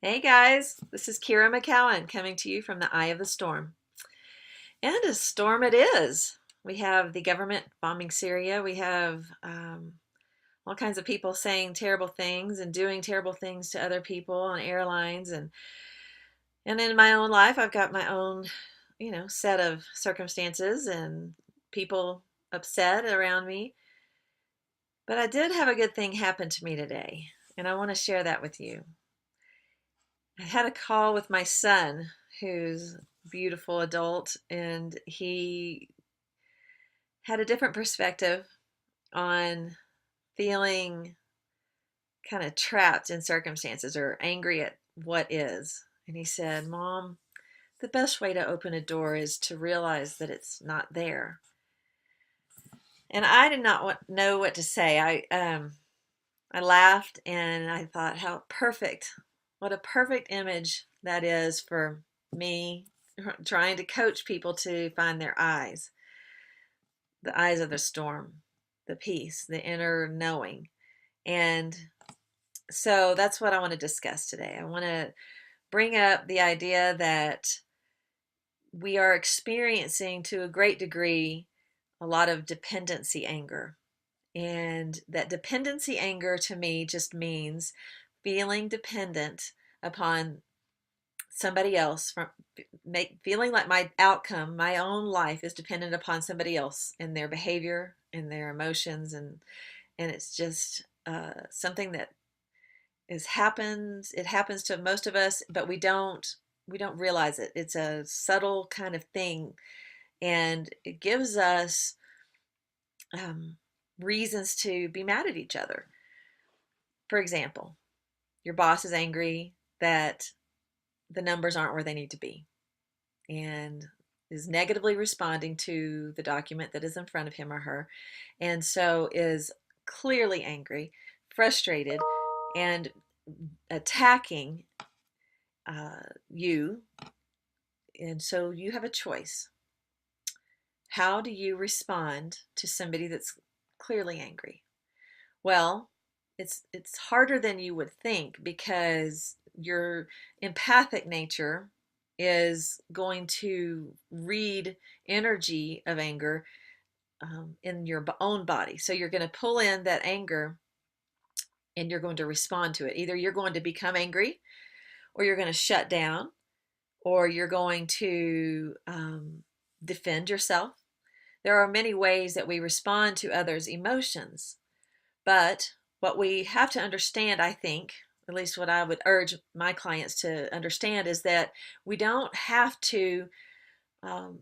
Hey guys, this is McKeown coming to you from the eye of the storm. And a storm it is. We have the government bombing Syria. We have all kinds of people saying terrible things and doing terrible things to other people on airlines. And in my own life, I've got my own, set of circumstances and people upset around me. But I did have a good thing happen to me today, and I want to share that with you. I had a call with my son, who's a beautiful adult, and he had a different perspective on feeling kind of trapped in circumstances or angry at what is. And he said, Mom, the best way to open a door is to realize that it's not there. And I did not know what to say. I laughed and I thought, how perfect. What a perfect image that is for me trying to coach people to find their eyes, the eyes of the storm, the peace, the inner knowing. And so that's what I want to discuss today. I want to bring up the idea that we are experiencing to a great degree a lot of dependency anger. And that dependency anger to me just means feeling dependent upon somebody else, feeling like my outcome, my own life is dependent upon somebody else and their behavior and their emotions, and it's just something that happens. It happens to most of us, but we don't realize it. It's a subtle kind of thing, and it gives us reasons to be mad at each other. For example, your boss is angry that the numbers aren't where they need to be and is negatively responding to the document that is in front of him or her, and so is clearly angry, frustrated, and attacking you. And so you have a choice. How do you respond to somebody that's clearly angry? Well, it's harder than you would think, because your empathic nature is going to read energy of anger in your own body. So you're going to pull in that anger and you're going to respond to it. Either you're going to become angry, or you're going to shut down, or you're going to defend yourself. There are many ways that we respond to others' emotions. But what we have to understand, I think, at least what I would urge my clients to understand, is that we don't have to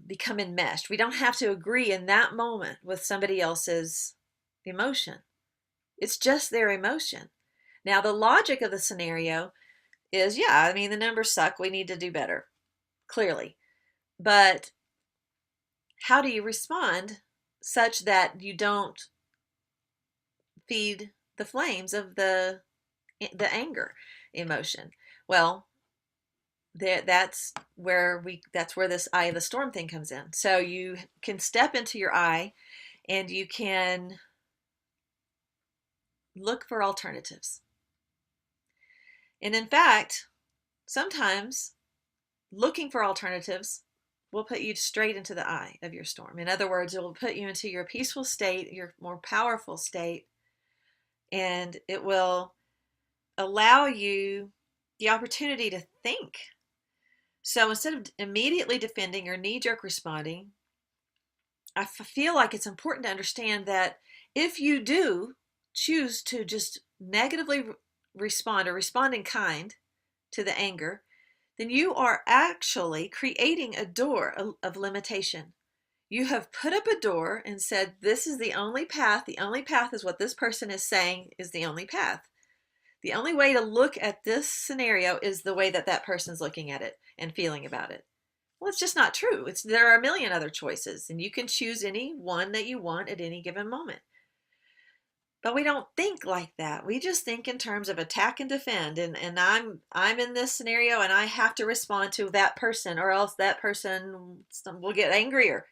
become enmeshed. We don't have to agree in that moment with somebody else's emotion. It's just their emotion. Now, the logic of the scenario is, yeah, I mean, the numbers suck. We need to do better, clearly. But how do you respond such that you don't feed the flames of the anger emotion? Well, that's where this eye of the storm thing comes in. So you can step into your eye and you can look for alternatives. And in fact, sometimes looking for alternatives will put you straight into the eye of your storm. In other words, it will put you into your peaceful state, your more powerful state, and it will allow you the opportunity to think. So instead of immediately defending or knee-jerk responding, I feel like it's important to understand that if you do choose to just negatively respond or respond in kind to the anger, then you are actually creating a door of limitation. You have put up a door and said, this is the only path. The only path is what this person is saying is the only path. The only way to look at this scenario is the way that that person's looking at it and feeling about it. Well, it's just not true. There are a million other choices, and you can choose any one that you want at any given moment. But we don't think like that. We just think in terms of attack and defend, and I'm in this scenario and I have to respond to that person, or else that person will get angrier.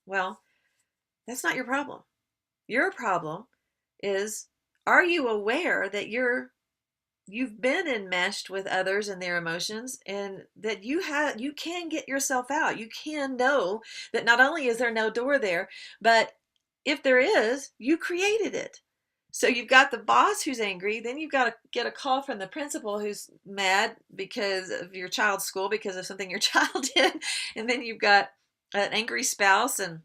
Well, that's not your problem. Your problem is, are you aware that you've been enmeshed with others and their emotions, and that you can get yourself out. You can know that not only is there no door there, but if there is, you created it. So you've got the boss who's angry, then you've got to get a call from the principal who's mad because of your child's school, because of something your child did, and then you've got an angry spouse and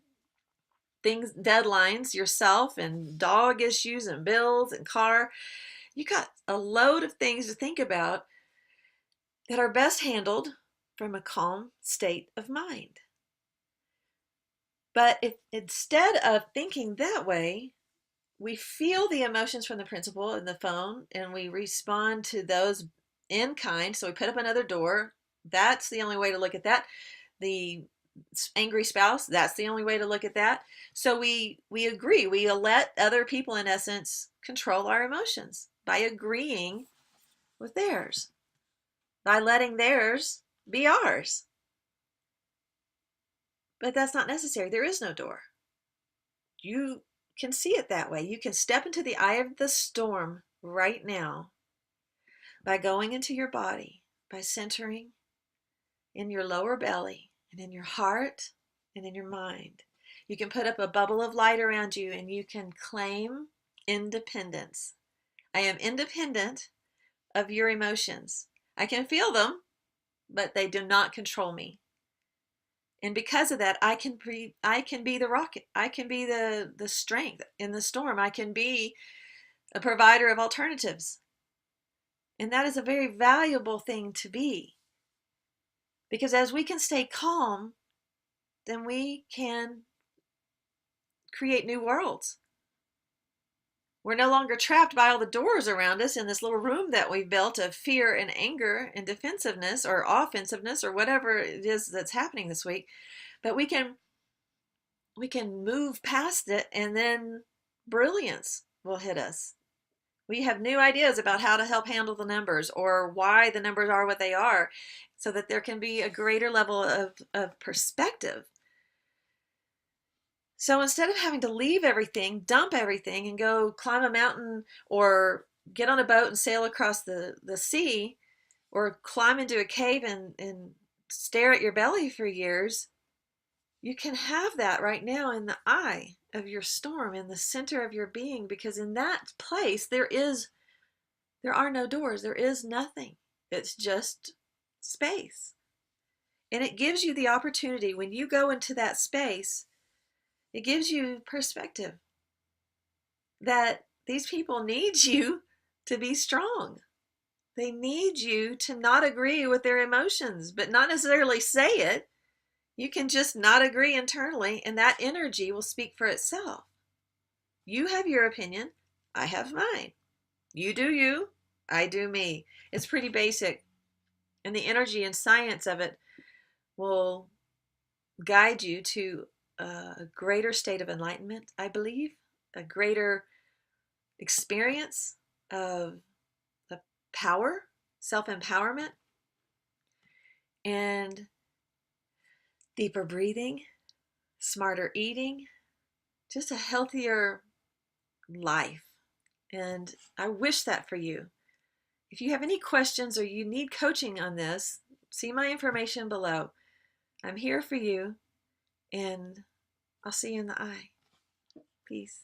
things, deadlines, yourself, and dog issues and bills and car. You got a load of things to think about that are best handled from a calm state of mind. But if instead of thinking that way, we feel the emotions from the principal in the phone and we respond to those in kind. So we put up another door. That's the only way to look at that. The angry spouse, that's the only way to look at that. So we agree. We let other people, in essence, control our emotions by agreeing with theirs, by letting theirs be ours. But that's not necessary. There is no door. You can see it that way. You can step into the eye of the storm right now by going into your body, by centering in your lower belly and in your heart and in your mind. You can put up a bubble of light around you and you can claim independence. I am independent of your emotions. I can feel them, but they do not control me. And because of that, I can be the rocket. I can be the strength in the storm. I can be a provider of alternatives. And that is a very valuable thing to be. Because as we can stay calm, then we can create new worlds. We're no longer trapped by all the doors around us in this little room that we've built of fear and anger and defensiveness or offensiveness or whatever it is that's happening this week. But we can move past it, and then brilliance will hit us. We have new ideas about how to help handle the numbers or why the numbers are what they are, so that there can be a greater level of perspective. So instead of having to leave everything, dump everything, and go climb a mountain or get on a boat and sail across the sea, or climb into a cave and stare at your belly for years, you can have that right now in the eye of your storm, in the center of your being, because in that place there are no doors, there is nothing. It's just space. And it gives you the opportunity, when you go into that space, it gives you perspective that these people need you to be strong. They need you to not agree with their emotions, but not necessarily say it. You can just not agree internally, and that energy will speak for itself. You have your opinion, I have mine. You do you, I do me. It's pretty basic. And the energy and science of it will guide you to a greater state of enlightenment, I believe, a greater experience of the power, self-empowerment, and deeper breathing, smarter eating, just a healthier life. And I wish that for you. If you have any questions or you need coaching on this, see my information below. I'm here for you, and I'll see you in the eye. Peace.